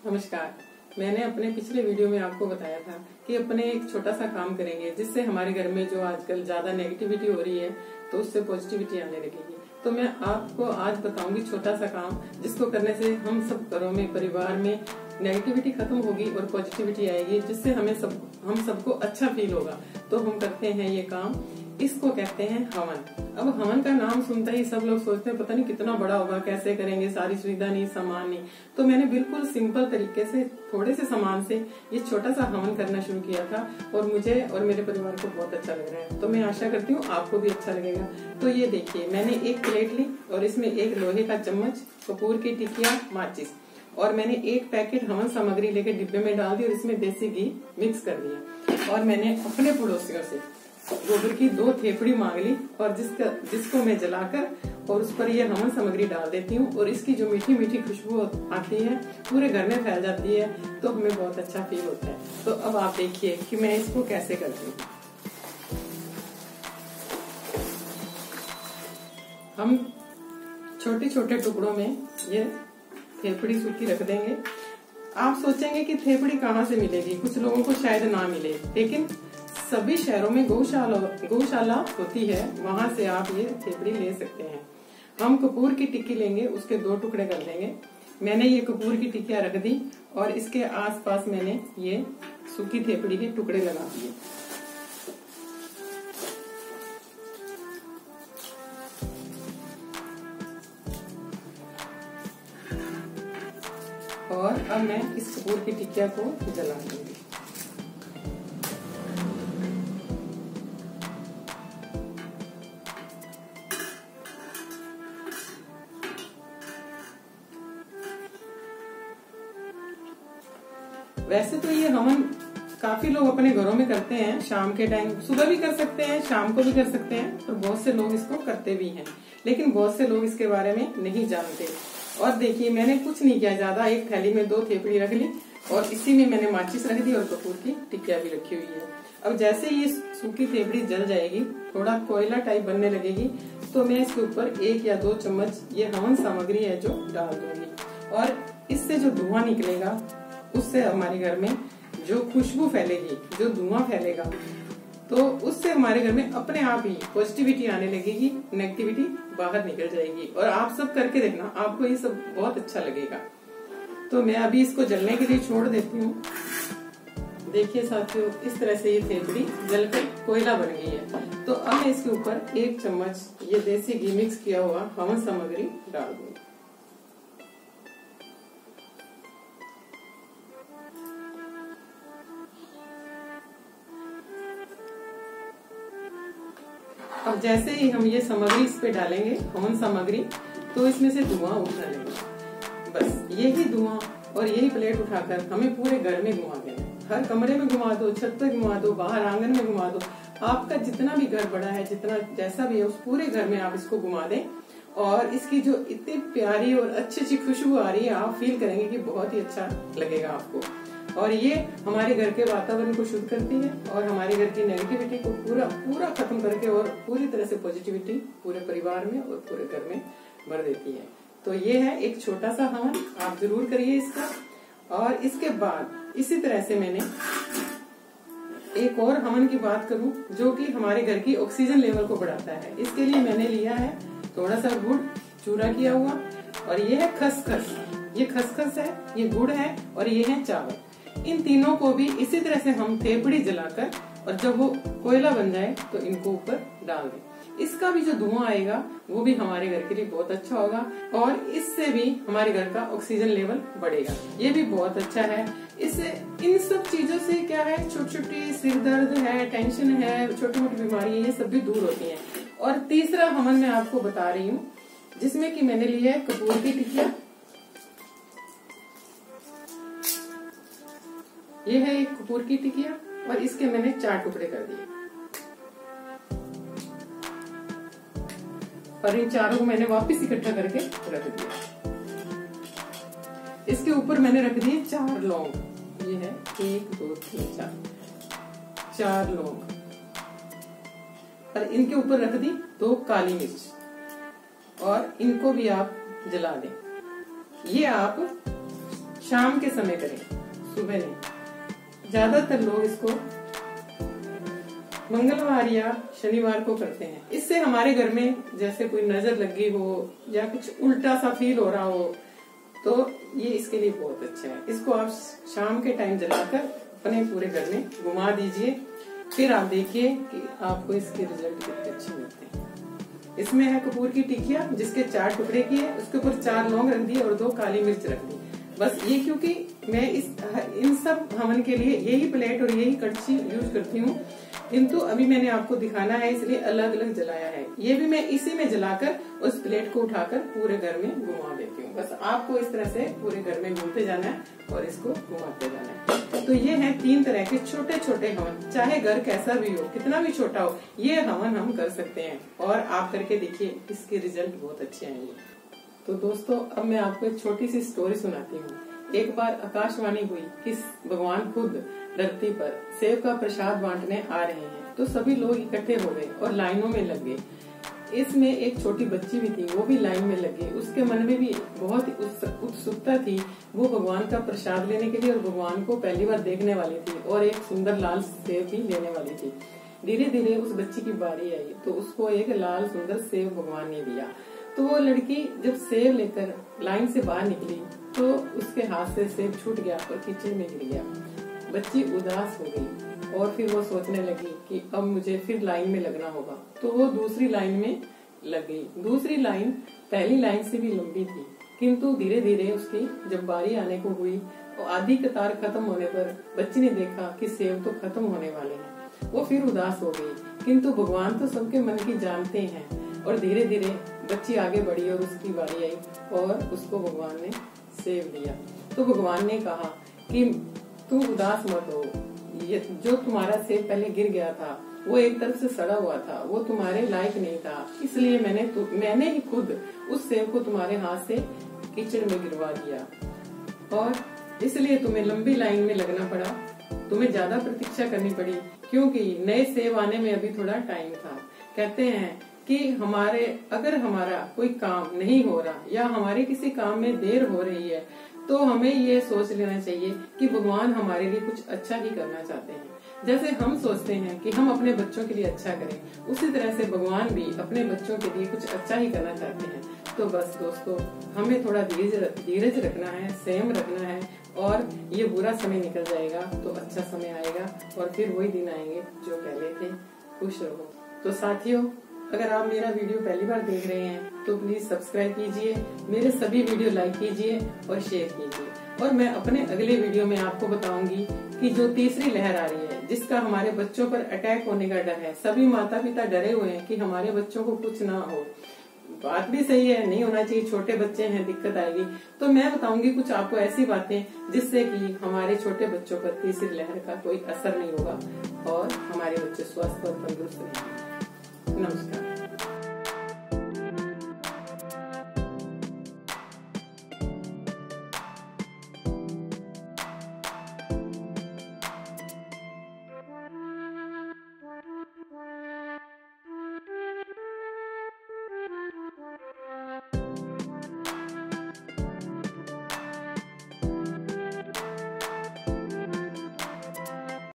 नमस्कार। मैंने अपने पिछले वीडियो में आपको बताया था कि अपने एक छोटा सा काम करेंगे जिससे हमारे घर में जो आजकल ज्यादा नेगेटिविटी हो रही है तो उससे पॉजिटिविटी आने लगेगी। तो मैं आपको आज बताऊंगी छोटा सा काम जिसको करने से हम सब घरों में, परिवार में नेगेटिविटी खत्म होगी और पॉजिटिविटी आएगी, जिससे हम सबको अच्छा फील होगा। तो हम करते हैं ये काम, इसको कहते हैं हवन। अब हवन का नाम सुनते ही सब लोग सोचते हैं पता नहीं कितना बड़ा होगा, कैसे करेंगे, सारी सुविधा नहीं, सामान नहीं। तो मैंने बिल्कुल सिंपल तरीके से थोड़े से सामान से ये छोटा सा हवन करना शुरू किया था और मुझे और मेरे परिवार को बहुत अच्छा लग रहा है। तो मैं आशा करती हूँ आपको भी अच्छा लगेगा। तो ये देखिए, मैंने एक प्लेट ली और इसमें एक लोहे का चम्मच, कपूर की टिकिया, माचिस और मैंने एक पैकेट हवन सामग्री लेके डिब्बे में डाल दी और इसमें देसी घी मिक्स कर दिया। और मैंने अपने पड़ोसियों से गोबर की 2 थेपड़ी मांग ली और जिसको मैं जलाकर और उस पर ये हवन सामग्री डाल देती हूँ और इसकी जो मीठी मीठी खुशबू आती है पूरे घर में फैल जाती है, तो हमें बहुत अच्छा फील होता है। तो अब आप देखिए कि मैं इसको कैसे करती हूँ। हम छोटे छोटे टुकड़ों में ये थेपड़ी सूखी रख देंगे। आप सोचेंगे कि थेपड़ी कहाँ से मिलेगी, कुछ लोगों को शायद ना मिले, लेकिन सभी शहरों में गौशाला होती है, वहां से आप ये थेपड़ी ले सकते हैं। हम कपूर की टिक्की लेंगे, उसके 2 टुकड़े कर देंगे। मैंने ये कपूर की टिक्कियां रख दी और इसके आसपास मैंने ये सूखी थेपड़ी के टुकड़े लगा दिए। और अब मैं इस कपूर की टिक्किया को जला दूंगी। वैसे तो ये हवन काफी लोग अपने घरों में करते हैं, शाम के टाइम, सुबह भी कर सकते हैं, शाम को भी कर सकते हैं और बहुत से लोग इसको करते भी हैं, लेकिन बहुत से लोग इसके बारे में नहीं जानते। और देखिए, मैंने कुछ नहीं किया ज्यादा, एक थैली में 2 थेपड़ी रख ली और इसी में मैंने माचिस रख दी और कपूर की टिक्किया भी रखी हुई है। अब जैसे ये सूखी थेपड़ी जल जाएगी, थोड़ा कोयला टाइप बनने लगेगी, तो मैं इसके ऊपर 1 या 2 चम्मच ये हवन सामग्री है जो डाल दूंगी और इससे जो धुआं निकलेगा उससे हमारे घर में जो खुशबू फैलेगी, जो धुआं फैलेगा, तो उससे हमारे घर में अपने आप ही पॉजिटिविटी आने लगेगी, नेगेटिविटी बाहर निकल जाएगी। और आप सब करके देखना, आपको ये सब बहुत अच्छा लगेगा। तो मैं अभी इसको जलने के लिए छोड़ देती हूँ। देखिए साथियों, इस तरह से ये थेपड़ी जलकर कोयला बन गई है। तो अब मैं इसके ऊपर 1 चम्मच ये देसी घी मिक्स किया हुआ हवन सामग्री डाल दूंगी। अब जैसे ही हम ये सामग्री इस पे डालेंगे, हवन सामग्री, तो इसमें से धुआं उठने लगेगा। बस यही धुआं और यही प्लेट उठाकर हमें पूरे घर में घुमा देना है। हर कमरे में घुमा दो, छत पर घुमा दो, बाहर आंगन में घुमा दो। आपका जितना भी घर बड़ा है, जितना जैसा भी है, उस पूरे घर में आप इसको घुमा दें और इसकी जो इतनी प्यारी और अच्छी खुशबू आ रही है, आप फील करेंगे कि बहुत ही अच्छा लगेगा आपको। और ये हमारे घर के वातावरण को शुद्ध करती है और हमारे घर की नेगेटिविटी को पूरा खत्म करके और पूरी तरह से पॉजिटिविटी पूरे परिवार में और पूरे घर में भर देती है। तो ये है एक छोटा सा हवन, आप जरूर करिए इसका। और इसके बाद इसी तरह से मैंने एक और हवन की बात करूं जो कि हमारे घर की ऑक्सीजन लेवल को बढ़ाता है। इसके लिए मैंने लिया है थोड़ा सा गुड़ चूरा किया हुआ और ये है खसखस। ये खसखस है, ये गुड़ है और ये है चावल। इन तीनों को भी इसी तरह से हम थेपड़ी जलाकर और जब वो कोयला बन जाए तो इनको ऊपर डाल दें। इसका भी जो धुआं आएगा वो भी हमारे घर के लिए बहुत अच्छा होगा और इससे भी हमारे घर का ऑक्सीजन लेवल बढ़ेगा। ये भी बहुत अच्छा है। इससे इन सब चीजों से क्या है, छोटी छोटी सिर दर्द है, टेंशन है, छोटी मोटी बीमारी है, ये सब भी दूर होती है। और तीसरा हवन मैं आपको बता रही हूँ जिसमें कि मैंने लिया है कपूर की टिकिया। ये है एक कपूर की टिकिया और इसके मैंने 4 टुकड़े कर दिए और इन चारों को मैंने वापस इकट्ठा करके रख दिया। इसके ऊपर मैंने रख दिए 4 लौंग। ये है 1 2 3 4 लौंग और इनके ऊपर रख दी 2 काली मिर्च और इनको भी आप जला दें। ये आप शाम के समय करें, सुबह नहीं। ज्यादातर लोग इसको मंगलवार या शनिवार को करते हैं। इससे हमारे घर में जैसे कोई नजर लगी हो या कुछ उल्टा सा फील हो रहा हो तो ये इसके लिए बहुत अच्छा है। इसको आप शाम के टाइम जलाकर अपने पूरे घर में घुमा दीजिए, फिर आप देखिए कि आपको इसके रिजल्ट कितने अच्छे मिलते हैं। इसमें है कपूर की टिकिया, जिसके 4 टुकड़े किए, उसके ऊपर 4 लौंग रख दिए और 2 काली मिर्च रख दी। बस ये क्योंकि मैं इन सब हवन के लिए यही प्लेट और यही कड़छी यूज करती हूँ, किंतु अभी मैंने आपको दिखाना है इसलिए अलग अलग जलाया है। ये भी मैं इसी में जलाकर उस प्लेट को उठाकर पूरे घर में घुमा देती हूँ। बस आपको इस तरह से पूरे घर में घूमते जाना है और इसको घुमाते जाना है। तो ये है 3 तरह के छोटे छोटे हवन, चाहे घर कैसा भी हो, कितना भी छोटा हो, ये हवन हम कर सकते हैं और आप करके देखिए, इसके रिजल्ट बहुत अच्छे आएंगे। तो दोस्तों, अब मैं आपको एक छोटी सी स्टोरी सुनाती हूँ। एक बार आकाशवाणी हुई कि भगवान खुद धरती पर सेब का प्रसाद बांटने आ रहे हैं, तो सभी लोग इकट्ठे हो गए और लाइनों में लग गए। इसमें एक छोटी बच्ची भी थी, वो भी लाइन में लग गई। उसके मन में भी बहुत उत्सुकता थी, वो भगवान का प्रसाद लेने के लिए और भगवान को पहली बार देखने वाली थी और एक सुंदर लाल सेब भी लेने वाली थी। धीरे धीरे उस बच्ची की बारी आई तो उसको एक लाल सुंदर सेब भगवान ने दिया। तो वो लड़की जब सेब लेकर लाइन से बाहर निकली तो उसके हाथ से सेब छूट गया और कीचड़ में गिर गया। बच्ची उदास हो गई और फिर वो सोचने लगी कि अब मुझे फिर लाइन में लगना होगा। तो वो दूसरी लाइन में लग गई। दूसरी लाइन पहली लाइन से भी लंबी थी, किंतु धीरे धीरे उसकी जब बारी आने को हुई तो आधी कतार खत्म होने पर बच्ची ने देखा कि सेब तो खत्म होने वाले हैं। वो फिर उदास हो गई, किंतु भगवान तो सबके मन की जानते हैं और धीरे धीरे बच्ची आगे बढ़ी और उसकी बारी आई और उसको भगवान ने सेब दिया। तो भगवान ने कहा कि तुम उदास मत हो, ये जो तुम्हारा सेब पहले गिर गया था वो एक तरफ से सड़ा हुआ था, वो तुम्हारे लायक नहीं था, इसलिए मैंने ही खुद उस सेब को तुम्हारे हाथ से कीचड़ में गिरवा दिया और इसलिए तुम्हें लंबी लाइन में लगना पड़ा, तुम्हें ज्यादा प्रतीक्षा करनी पड़ी, क्योंकि नए सेब आने में अभी थोड़ा टाइम था। कहते हैं कि अगर हमारा कोई काम नहीं हो रहा या हमारे किसी काम में देर हो रही है तो हमें ये सोच लेना चाहिए कि भगवान हमारे लिए कुछ अच्छा ही करना चाहते हैं। जैसे हम सोचते हैं कि हम अपने बच्चों के लिए अच्छा करें, उसी तरह से भगवान भी अपने बच्चों के लिए कुछ अच्छा ही करना चाहते हैं। तो बस दोस्तों, हमें थोड़ा धीरज रखना है, संयम रखना है और ये बुरा समय निकल जाएगा तो अच्छा समय आएगा और फिर वही दिन आएंगे जो पहले थे। खुश रहो। तो साथियों, अगर आप मेरा वीडियो पहली बार देख रहे हैं तो प्लीज सब्सक्राइब कीजिए, मेरे सभी वीडियो लाइक कीजिए और शेयर कीजिए। और मैं अपने अगले वीडियो में आपको बताऊंगी कि जो तीसरी लहर आ रही है, जिसका हमारे बच्चों पर अटैक होने का डर है। सभी माता पिता डरे हुए हैं कि हमारे बच्चों को कुछ ना हो। बात भी सही है, नहीं होना चाहिए, छोटे बच्चे हैं, दिक्कत आएगी। तो मैं बताऊंगी कुछ आपको ऐसी बातें जिससे कि हमारे छोटे बच्चों पर तीसरी लहर का कोई असर नहीं होगा और हमारे बच्चे स्वस्थ और तंदुरुस्त रहेंगे। नमस्कार।